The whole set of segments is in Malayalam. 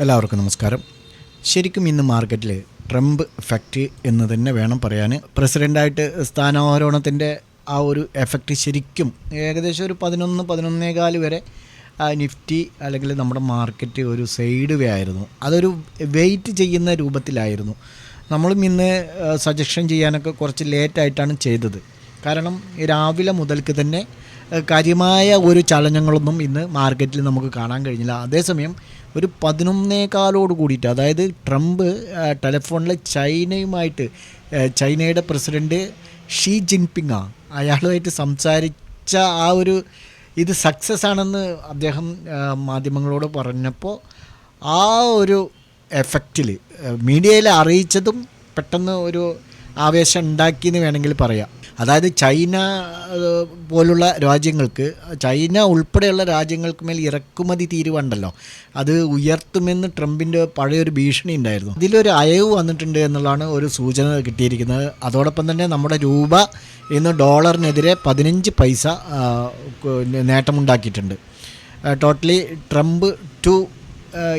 എല്ലാവർക്കും നമസ്കാരം. ശരിക്കും ഇന്ന് മാർക്കറ്റിൽ ട്രംപ് എഫക്റ്റ് എന്ന് തന്നെ വേണം പറയാൻ. പ്രസിഡൻ്റായിട്ട് സ്ഥാനാരോഹണത്തിൻ്റെ ആ ഒരു എഫക്റ്റ് ശരിക്കും ഏകദേശം ഒരു 11-11.15 വരെ നിഫ്റ്റി അല്ലെങ്കിൽ നമ്മുടെ മാർക്കറ്റ് ഒരു സൈഡ് വേ ആയിരുന്നു. അതൊരു വെയിറ്റ് ചെയ്യുന്ന രൂപത്തിലായിരുന്നു. നമ്മളും ഇന്ന് സജഷൻ ചെയ്യാനൊക്കെ കുറച്ച് ലേറ്റായിട്ടാണ് ചെയ്തത്. കാരണം രാവിലെ മുതൽക്ക് തന്നെ കാര്യമായ ഒരു ചലനങ്ങളൊന്നും ഇന്ന് മാർക്കറ്റിൽ നമുക്ക് കാണാൻ കഴിഞ്ഞില്ല. അതേസമയം ഒരു 11:15 കൂടിയിട്ട്, അതായത് ട്രംപ് ടെലിഫോണിൽ ചൈനയുടെ പ്രസിഡൻറ്റ് ഷീ ജിൻപിങ് അയാളുമായിട്ട് സംസാരിച്ച ആ ഒരു ഇത് സക്സസ് ആണെന്ന് അദ്ദേഹം മാധ്യമങ്ങളോട് പറഞ്ഞപ്പോൾ ആ ഒരു എഫക്റ്റിൽ മീഡിയയിൽ അറിയിച്ചതും പെട്ടെന്ന് ഒരു ആവേശം ഉണ്ടാക്കിയെന്ന് വേണമെങ്കിൽ പറയാം. അതായത് ചൈന പോലുള്ള രാജ്യങ്ങൾക്ക്, ചൈന ഉൾപ്പെടെയുള്ള രാജ്യങ്ങൾക്ക് മേൽ ഇറക്കുമതി തീരുവണ്ടല്ലോ, അത് ഉയർത്തുമെന്ന് ട്രംപിൻ്റെ പഴയൊരു ഭീഷണി ഉണ്ടായിരുന്നു. ഇതിലൊരു അയവ് വന്നിട്ടുണ്ട് എന്നുള്ളതാണ് ഒരു സൂചന കിട്ടിയിരിക്കുന്നത്. അതോടൊപ്പം തന്നെ നമ്മുടെ രൂപ ഇന്ന് ഡോളറിനെതിരെ 15 പൈസ നേട്ടമുണ്ടാക്കിയിട്ടുണ്ട്. ടോട്ടലി ട്രംപ് 2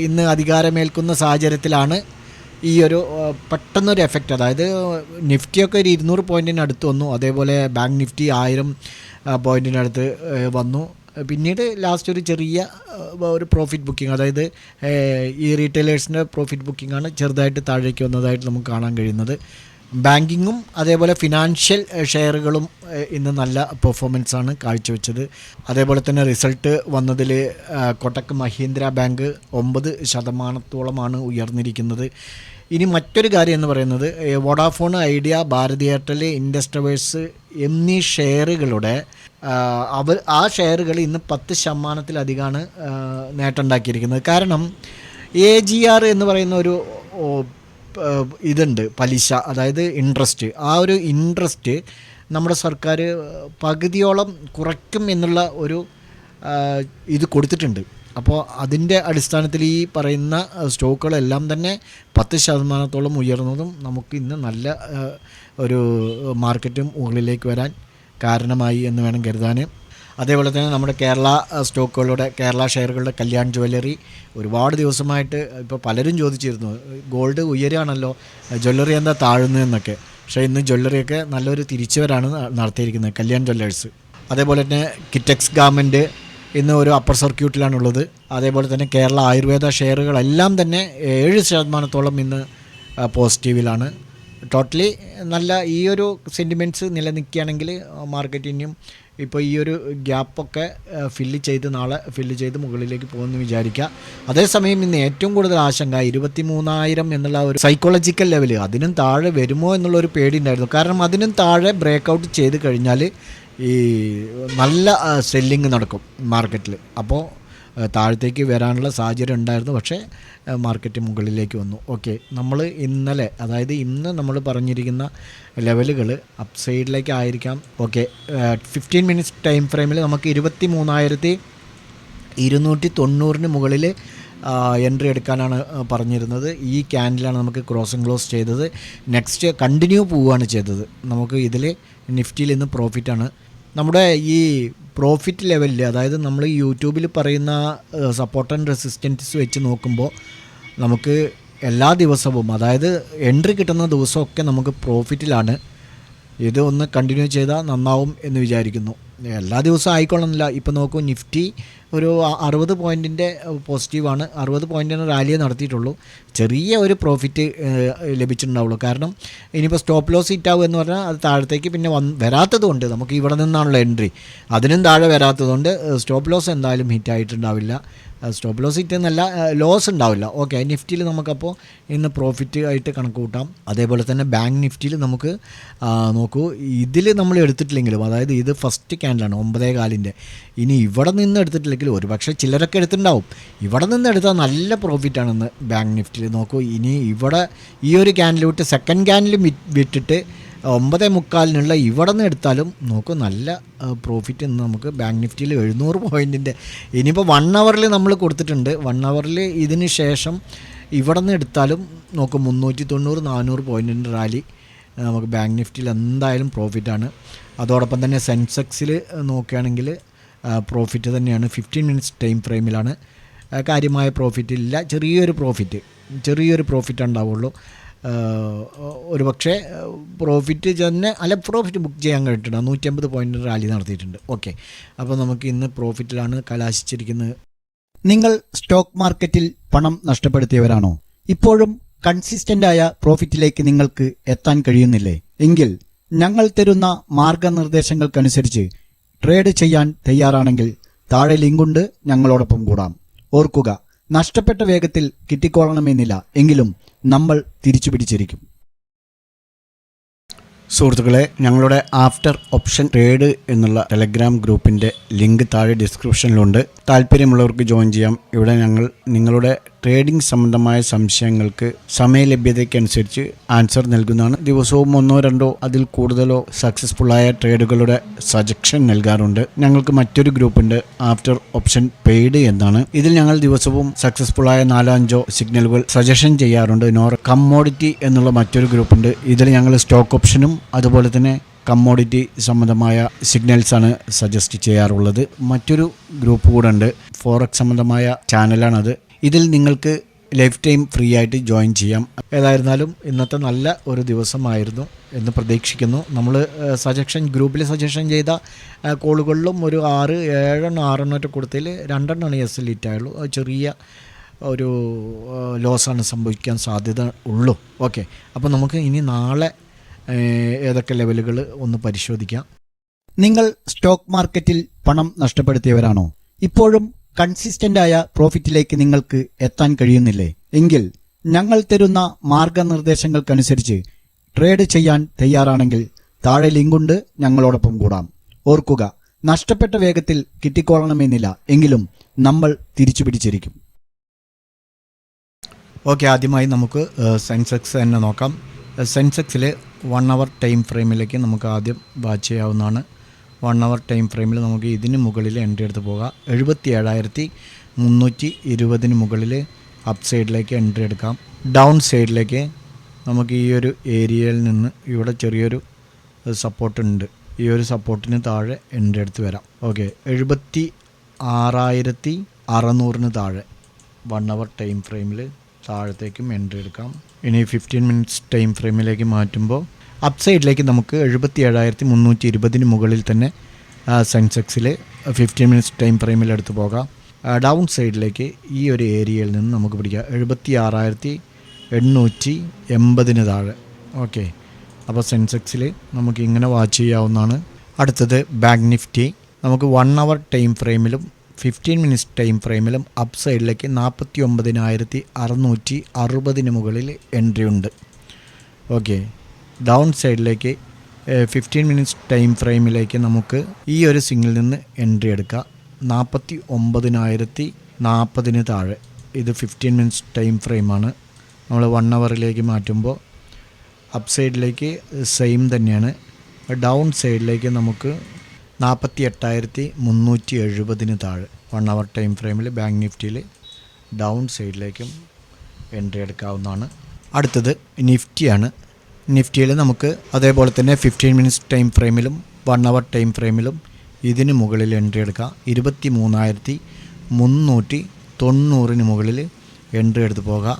ഇന്ന് അധികാരമേൽക്കുന്ന സാഹചര്യത്തിലാണ് ഈ ഒരു പെട്ടെന്നൊരു എഫക്റ്റ്. അതായത് നിഫ്റ്റിയൊക്കെ ഒരു 200 പോയിൻറ്റിന് അടുത്ത് വന്നു. അതേപോലെ ബാങ്ക് നിഫ്റ്റി 1000 പോയിൻറ്റിനടുത്ത് വന്നു. പിന്നീട് ലാസ്റ്റ് ഒരു ചെറിയ ഒരു പ്രോഫിറ്റ് ബുക്കിംഗ്, അതായത് ഈ റീറ്റെയിലേഴ്സിൻ്റെ പ്രോഫിറ്റ് ബുക്കിംഗാണ് ചെറുതായിട്ട് താഴേക്ക് വന്നതായിട്ട് നമുക്ക് കാണാൻ കഴിയുന്നത്. ബാങ്കിങ്ങും അതേപോലെ ഫിനാൻഷ്യൽ ഷെയറുകളും ഇന്ന് നല്ല പെർഫോമൻസാണ് കാഴ്ചവെച്ചത്. അതേപോലെ തന്നെ റിസൾട്ട് വന്നതിൽ കൊട്ടക് മഹീന്ദ്ര ബാങ്ക് 9% ഉയർന്നിരിക്കുന്നത്. ഇനി മറ്റൊരു കാര്യം എന്ന് പറയുന്നത് Vodafone, Idea, Bharti Airtel, Indus Towers എന്നീ ഷെയറുകളുടെ ആ ഷെയറുകൾ ഇന്ന് 10%-ലധികമാണ് നേട്ടമുണ്ടാക്കിയിരിക്കുന്നത്. കാരണം AGR എന്ന് പറയുന്ന ഒരു ഇതുണ്ട്, പലിശ, അതായത് ഇൻട്രസ്റ്റ്. ആ ഒരു ഇൻട്രസ്റ്റ് നമ്മുടെ സർക്കാർ പകുതിയോളം കുറയ്ക്കും എന്നുള്ള ഒരു ഇത് കൊടുത്തിട്ടുണ്ട്. അപ്പോൾ അതിൻ്റെ അടിസ്ഥാനത്തിൽ ഈ പറയുന്ന സ്റ്റോക്കുകളെല്ലാം തന്നെ 10% ഉയർന്നതും നമുക്ക് ഇന്ന് നല്ല ഒരു മാർക്കറ്റും മുകളിലേക്ക് വരാൻ കാരണമായി എന്ന് വേണം കരുതാൻ. അതേപോലെ തന്നെ നമ്മുടെ കേരള ഷെയറുകളുടെ കല്യാൺ ജ്വല്ലറി ഒരുപാട് ദിവസമായിട്ട് ഇപ്പോൾ പലരും ചോദിച്ചിരുന്നു, ഗോൾഡ് ഉയരുകയാണല്ലോ, ജ്വല്ലറി എന്താ താഴുന്നു എന്നൊക്കെ. പക്ഷേ ഇന്ന് ജ്വല്ലറിയൊക്കെ നല്ലൊരു തിരിച്ചുവരാണ് നടത്തിയിരിക്കുന്നത് കല്യാൺ ജ്വല്ലേഴ്സ്. അതേപോലെ തന്നെ കിറ്റക്സ് ഗാർമെൻറ്റ് ഇന്ന് ഒരു അപ്പർ സർക്യൂട്ടിലാണുള്ളത്. അതേപോലെ തന്നെ കേരള ആയുർവേദ ഷെയറുകളെല്ലാം തന്നെ 7% ഇന്ന് പോസിറ്റീവിലാണ്. ടോട്ടലി നല്ല ഈ ഒരു സെൻറ്റിമെൻറ്റ്സ് നിലനിൽക്കുകയാണെങ്കിൽ മാർക്കറ്റിനും ഇപ്പോൾ ഈ ഒരു ഗ്യാപ്പൊക്കെ നാളെ ഫില്ല് ചെയ്ത് മുകളിലേക്ക് പോകുമെന്ന് വിചാരിക്കുക. അതേസമയം ഇന്ന് ഏറ്റവും കൂടുതൽ ആശങ്ക 23,000 എന്നുള്ള ഒരു സൈക്കോളജിക്കൽ ലെവൽ, അതിനും താഴെ വരുമോ എന്നുള്ളൊരു പേടി ഉണ്ടായിരുന്നു. കാരണം അതിനും താഴെ ബ്രേക്ക് ചെയ്ത് കഴിഞ്ഞാൽ ഈ നല്ല സെല്ലിങ് നടക്കും മാർക്കറ്റിൽ. അപ്പോൾ താഴത്തേക്ക് വരാനുള്ള സാഹചര്യം ഉണ്ടായിരുന്നു. പക്ഷേ മാർക്കറ്റ് മുകളിലേക്ക് വന്നു. ഓക്കെ, നമ്മൾ ഇന്ന് നമ്മൾ പറഞ്ഞിരിക്കുന്ന ലെവലുകൾ അപ്പ് സൈഡിലേക്ക് ആയിരിക്കാം. ഓക്കെ, 15 മിനിറ്റ്സ് ടൈം ഫ്രെയിമിൽ നമുക്ക് 23,290 മുകളിൽ എൻട്രി എടുക്കാനാണ് പറഞ്ഞിരുന്നത്. ഈ ക്യാൻഡിലാണ് നമുക്ക് ക്ലോസ് ചെയ്തത്. നെക്സ്റ്റ് കണ്ടിന്യൂ പോവുകയാണ് ചെയ്തത്. നമുക്ക് ഇതിൽ നിഫ്റ്റിയിൽ ഇന്ന് പ്രോഫിറ്റാണ്. നമ്മുടെ ഈ പ്രോഫിറ്റ് ലെവലിൽ, അതായത് നമ്മൾ യൂട്യൂബിൽ പറയുന്ന സപ്പോർട്ട് ആൻഡ് റെസിസ്റ്റൻസ് വെച്ച് നോക്കുമ്പോൾ നമുക്ക് എല്ലാ ദിവസവും, അതായത് എൻട്രി കിട്ടുന്ന ദിവസമൊക്കെ നമുക്ക് പ്രോഫിറ്റിലാണ്. ഇത് ഒന്ന് കണ്ടിന്യൂ ചെയ്താൽ നന്നാവും എന്ന് വിചാരിക്കുന്നു. എല്ലാ ദിവസവും ആയിക്കൊള്ളുന്നില്ല. ഇപ്പോൾ നോക്കൂ, നിഫ്റ്റി ഒരു 60 പോയിൻറ്റിൻ്റെ പോസിറ്റീവാണ്. 60 പോയിൻറ്റിന് റാലിയെ നടത്തിയിട്ടുള്ളൂ. ചെറിയ ഒരു പ്രോഫിറ്റ് ലഭിച്ചിട്ടുണ്ടാവുള്ളൂ. കാരണം ഇനിയിപ്പോൾ സ്റ്റോപ്പ് ലോസ് ഹിറ്റാവും എന്ന് പറഞ്ഞാൽ അത് താഴത്തേക്ക് പിന്നെ വരാത്തതുകൊണ്ട്, നമുക്ക് ഇവിടെ നിന്നാണല്ലോ എൻട്രി, അതിനും താഴെ വരാത്തതുകൊണ്ട് സ്റ്റോപ്പ് ലോസ് എന്തായാലും ഹിറ്റായിട്ടുണ്ടാവില്ല. സ്റ്റോപ്പ് ലോസ് ഹിറ്റ് എന്നല്ല, ലോസ് ഉണ്ടാവില്ല. ഓക്കെ, നിഫ്റ്റിയിൽ നമുക്കപ്പോൾ ഇന്ന് പ്രോഫിറ്റ് ആയിട്ട് കണക്ക് കൂട്ടാം. അതേപോലെ തന്നെ ബാങ്ക് നിഫ്റ്റിയിൽ നമുക്ക് നോക്കൂ, ഇതിൽ നമ്മൾ എടുത്തിട്ടില്ലെങ്കിലും, അതായത് ഇത് ഫസ്റ്റ് ക്യാൻഡിലാണ് 9.4-ൻ്റെ. ഇനി ഇവിടെ നിന്ന് എടുത്തിട്ടില്ലെങ്കിൽ ഒരുപക്ഷെ ചിലരൊക്കെ എടുത്തിട്ടുണ്ടാവും. ഇവിടെ നിന്ന് എടുത്താൽ നല്ല പ്രോഫിറ്റാണെന്ന് ബാങ്ക് നിഫ്റ്റിയിൽ. നോക്കൂ, ഇനി ഇവിടെ ഈ ഒരു ക്യാൻഡിൽ വിട്ട് സെക്കൻഡ് ക്യാൻഡിലും വിട്ടിട്ട് 9.25 ഇവിടെ നിന്ന് എടുത്താലും നോക്കൂ നല്ല പ്രോഫിറ്റ് ഇന്ന് നമുക്ക് ബാങ്ക് നിഫ്റ്റിയിൽ 700 പോയിൻറ്റിൻ്റെ. ഇനിയിപ്പോൾ 1 ഹവറിൽ നമ്മൾ കൊടുത്തിട്ടുണ്ട്. 1 ഹവറിൽ ഇതിന് ശേഷം ഇവിടെ നിന്ന് എടുത്താലും നോക്കും 390-400 പോയിൻറ്റിൻ്റെ റാലി നമുക്ക് ബാങ്ക് നിഫ്റ്റിയിൽ എന്തായാലും പ്രോഫിറ്റാണ്. അതോടൊപ്പം തന്നെ സെൻസെക്സിൽ നോക്കുകയാണെങ്കിൽ പ്രോഫിറ്റ് തന്നെയാണ്. 15 മിനിറ്റ്സ് ടൈം ഫ്രെയിമിലാണ് കാര്യമായ പ്രോഫിറ്റ് ഇല്ല, ചെറിയൊരു പ്രോഫിറ്റ് ഉണ്ടാവുള്ളൂ. ഒരു പക്ഷേ പ്രോഫിറ്റ് തന്നെ പ്രോഫിറ്റ് ബുക്ക് ചെയ്യാൻ കഴിഞ്ഞിട്ടുണ്ട്. 150 പോയിൻ്റ് റാലി നടത്തിയിട്ടുണ്ട്. ഓക്കെ, അപ്പോൾ നമുക്ക് ഇന്ന് പ്രോഫിറ്റിലാണ് കലാശിച്ചിരിക്കുന്നത്. നിങ്ങൾ സ്റ്റോക്ക് മാർക്കറ്റിൽ പണം നഷ്ടപ്പെടുത്തിയവരാണോ? ഇപ്പോഴും കൺസിസ്റ്റൻ്റായ പ്രോഫിറ്റിലേക്ക് നിങ്ങൾക്ക് എത്താൻ കഴിയുന്നില്ലേ? എങ്കിൽ ഞങ്ങൾ തരുന്ന മാർഗനിർദ്ദേശങ്ങൾക്കനുസരിച്ച് ട്രേഡ് ചെയ്യാൻ തയ്യാറാണെങ്കിൽ താഴെ ലിങ്കുണ്ട്, ഞങ്ങളോടൊപ്പം കൂടാം. ഓർക്കുക, നഷ്ടപ്പെട്ട വേഗത്തിൽ കിട്ടിക്കോളണമെന്നില്ല, എങ്കിലും നമ്മൾ തിരിച്ചു പിടിച്ചിരിക്കും. സുഹൃത്തുക്കളെ, ഞങ്ങളുടെ ആഫ്റ്റർ ഓപ്ഷൻ ട്രേഡ് എന്നുള്ള ടെലഗ്രാം ഗ്രൂപ്പിൻ്റെ ലിങ്ക് താഴെ ഡിസ്ക്രിപ്ഷനിലുണ്ട്. താല്പര്യമുള്ളവർക്ക് ജോയിൻ ചെയ്യാം. ഇവിടെ ഞങ്ങൾ നിങ്ങളുടെ ട്രേഡിംഗ് സംബന്ധമായ സംശയങ്ങൾക്ക് സമയലഭ്യതയ്ക്കനുസരിച്ച് ആൻസർ നൽകുന്നതാണ്. ദിവസവും 1-2 അതിൽ കൂടുതലോ സക്സസ്ഫുള്ളായ ട്രേഡുകളുടെ സജഷൻ നൽകാറുണ്ട്. ഞങ്ങൾക്ക് മറ്റൊരു ഗ്രൂപ്പുണ്ട്, ആഫ്റ്റർ ഓപ്ഷൻ പെയ്ഡ് എന്നാണ്. ഇതിൽ ഞങ്ങൾ ദിവസവും സക്സസ്ഫുള്ളായ 4-5 സിഗ്നലുകൾ സജഷൻ ചെയ്യാറുണ്ട്. കമ്മോഡിറ്റി എന്നുള്ള മറ്റൊരു ഗ്രൂപ്പുണ്ട്. ഇതിൽ ഞങ്ങൾ സ്റ്റോക്ക് ഓപ്ഷനും അതുപോലെ തന്നെ കമ്മോഡിറ്റി സംബന്ധമായ സിഗ്നൽസാണ് സജസ്റ്റ് ചെയ്യാറുള്ളത്. മറ്റൊരു ഗ്രൂപ്പ് കൂടെ ഉണ്ട്, ഫോറക്സ് സംബന്ധമായ ചാനലാണത്. ഇതിൽ നിങ്ങൾക്ക് ലൈഫ് ടൈം ഫ്രീ ആയിട്ട് ജോയിൻ ചെയ്യാം. ഏതായിരുന്നാലും ഇന്നത്തെ നല്ല ഒരു ദിവസമായിരുന്നു എന്ന് പ്രതീക്ഷിക്കുന്നു. നമ്മൾ ഗ്രൂപ്പിൽ സജഷൻ ചെയ്ത കോളുകളിലും ഒരു 6-7 കൊടുത്തതിൽ 2 എസ് ലിറ്റായുള്ളൂ. ചെറിയ ഒരു ലോസാണ് സംഭവിക്കാൻ സാധ്യത ഉള്ളൂ. ഓക്കെ, അപ്പോൾ നമുക്ക് ഇനി നാളെ ഏതൊക്കെ ലെവലുകൾ ഒന്ന് പരിശോധിക്കാം. നിങ്ങൾ സ്റ്റോക്ക് മാർക്കറ്റിൽ പണം നഷ്ടപ്പെടുത്തിയവരാണോ? ഇപ്പോഴും കൺസിസ്റ്റൻ്റായ പ്രോഫിറ്റിലേക്ക് നിങ്ങൾക്ക് എത്താൻ കഴിയുന്നില്ലേ? എങ്കിൽ ഞങ്ങൾ തരുന്ന മാർഗനിർദ്ദേശങ്ങൾക്കനുസരിച്ച് ട്രേഡ് ചെയ്യാൻ തയ്യാറാണെങ്കിൽ താഴെ ലിങ്കുണ്ട്, ഞങ്ങളോടൊപ്പം കൂടാം. ഓർക്കുക, നഷ്ടപ്പെട്ട വേഗത്തിൽ കിട്ടിക്കോളണമെന്നില്ല, എങ്കിലും നമ്മൾ തിരിച്ചു പിടിച്ചിരിക്കും. ഓക്കെ, ആദ്യമായി നമുക്ക് സെൻസെക്സ് തന്നെ നോക്കാം. സെൻസെക്സിൽ 1 അവർ ടൈം ഫ്രെയിമിലേക്ക് നമുക്ക് ആദ്യം വാച്ച് ചെയ്യാവുന്നതാണ്. 1 അവർ ടൈം ഫ്രെയിമിൽ നമുക്ക് ഇതിന് മുകളിൽ എൻട്രി എടുത്ത് പോകാം. 77,320 മുകളിൽ അപ്പ് സൈഡിലേക്ക് എൻട്രി എടുക്കാം. ഡൗൺ സൈഡിലേക്ക് നമുക്ക് ഈ ഒരു ഏരിയയിൽ നിന്ന് ഇവിടെ ചെറിയൊരു സപ്പോർട്ടുണ്ട്. ഈ ഒരു സപ്പോർട്ടിന് താഴെ എൻട്രി എടുത്ത് വരാം. ഓക്കെ, 76,600 താഴെ 1 അവർ ടൈം ഫ്രെയിമിൽ താഴത്തേക്കും എൻട്രി എടുക്കാം. ഇനി 15 മിനിറ്റ്സ് ടൈം ഫ്രെയിമിലേക്ക് മാറ്റുമ്പോൾ അപ്പ് സൈഡിലേക്ക് നമുക്ക് 77,320 മുകളിൽ തന്നെ സെൻസെക്സിൽ 15 മിനിറ്റ്സ് ടൈം ഫ്രെയിമിൽ എടുത്ത് പോകാം. ഡൗൺ സൈഡിലേക്ക് ഈ ഒരു ഏരിയയിൽ നിന്ന് നമുക്ക് പിടിക്കാം 76,880 താഴെ. ഓക്കെ, അപ്പോൾ സെൻസെക്സിൽ നമുക്ക് ഇങ്ങനെ വാച്ച് ചെയ്യാവുന്നതാണ്. അടുത്തത് ബാങ്ക് നിഫ്റ്റി. നമുക്ക് 1 അവർ ടൈം ഫ്രെയിമിലും 15 മിനിറ്റ്സ് ടൈം ഫ്രെയിമിലും അപ്പ് സൈഡിലേക്ക് 49,660 മുകളിൽ എൻട്രി ഉണ്ട്. ഓക്കെ, ഡൗൺ സൈഡിലേക്ക് 15 മിനിറ്റ്സ് ടൈം ഫ്രെയിമിലേക്ക് നമുക്ക് ഈ ഒരു സിഗ്നലിൽ നിന്ന് എൻട്രി എടുക്കുക. 49,040 താഴെ. ഇത് 15 മിനിറ്റ്സ് ടൈം ഫ്രെയിമാണ്. നമ്മൾ 1 അവറിലേക്ക് മാറ്റുമ്പോൾ അപ്പ് സൈഡിലേക്ക് സെയിം തന്നെയാണ്. ഡൗൺ സൈഡിലേക്ക് നമുക്ക് 48,370 താഴെ 1 അവർ ടൈം ഫ്രെയിമിൽ ബാങ്ക് നിഫ്റ്റിയിൽ ഡൗൺ സൈഡിലേക്കും എൻട്രി എടുക്കാവുന്നതാണ്. അടുത്തത് നിഫ്റ്റിയാണ്. നിഫ്റ്റിയിൽ നമുക്ക് അതേപോലെ തന്നെ 15 മിനിറ്റ്സ് ടൈം ഫ്രെയിമിലും 1 അവർ ടൈം ഫ്രെയിമിലും ഇതിന് മുകളിൽ എൻട്രി എടുക്കാം. 23,390 മുകളിൽ എൻട്രി എടുത്ത് പോകാം.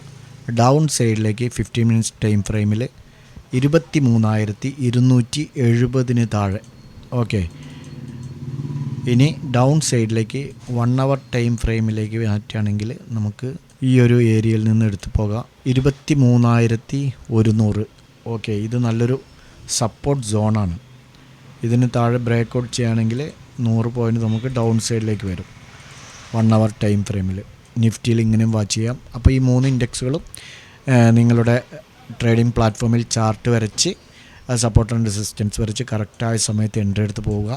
ഡൗൺ സൈഡിലേക്ക് 15 മിനിറ്റ്സ് ടൈം ഫ്രെയിമിൽ 23,270 താഴെ. ഓക്കെ, ഇനി ഡൗൺ സൈഡിലേക്ക് 1 അവർ ടൈം ഫ്രെയിമിലേക്ക് മാറ്റുകയാണെങ്കിൽ നമുക്ക് ഈ ഒരു ഏരിയയിൽ നിന്ന് എടുത്ത് പോകാം. 23,100. ഓക്കെ, ഇത് നല്ലൊരു സപ്പോർട്ട് സോണാണ്. ഇതിന് താഴെ ബ്രേക്ക് ഔട്ട് ചെയ്യുകയാണെങ്കിൽ 100 പോയിൻറ്റ് നമുക്ക് ഡൗൺ സൈഡിലേക്ക് വരും 1 അവർ ടൈം ഫ്രെയിമിൽ. നിഫ്റ്റിയിൽ ഇങ്ങനെയും വാച്ച് ചെയ്യാം. അപ്പോൾ ഈ 3 ഇൻഡെക്സുകളും നിങ്ങളുടെ ട്രേഡിംഗ് പ്ലാറ്റ്ഫോമിൽ ചാർട്ട് വരച്ച് സപ്പോർട്ട് ആൻഡ് റെസിസ്റ്റൻസ് വരച്ച് കറക്റ്റായ സമയത്ത് എൻട്രി എടുത്ത് പോവുക.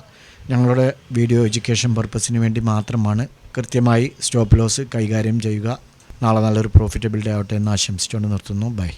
ഞങ്ങളുടെ വീഡിയോ എഡ്യൂക്കേഷൻ പർപ്പസിന് വേണ്ടി മാത്രമാണ്. കൃത്യമായി സ്റ്റോപ്പ് ലോസ് കൈകാര്യം ചെയ്യുക. നാളെ നല്ലൊരു പ്രോഫിറ്റബിൾ ഡേ ആവട്ടെ എന്ന് ആശംസിച്ചുകൊണ്ട് നിർത്തുന്നു. ബൈ.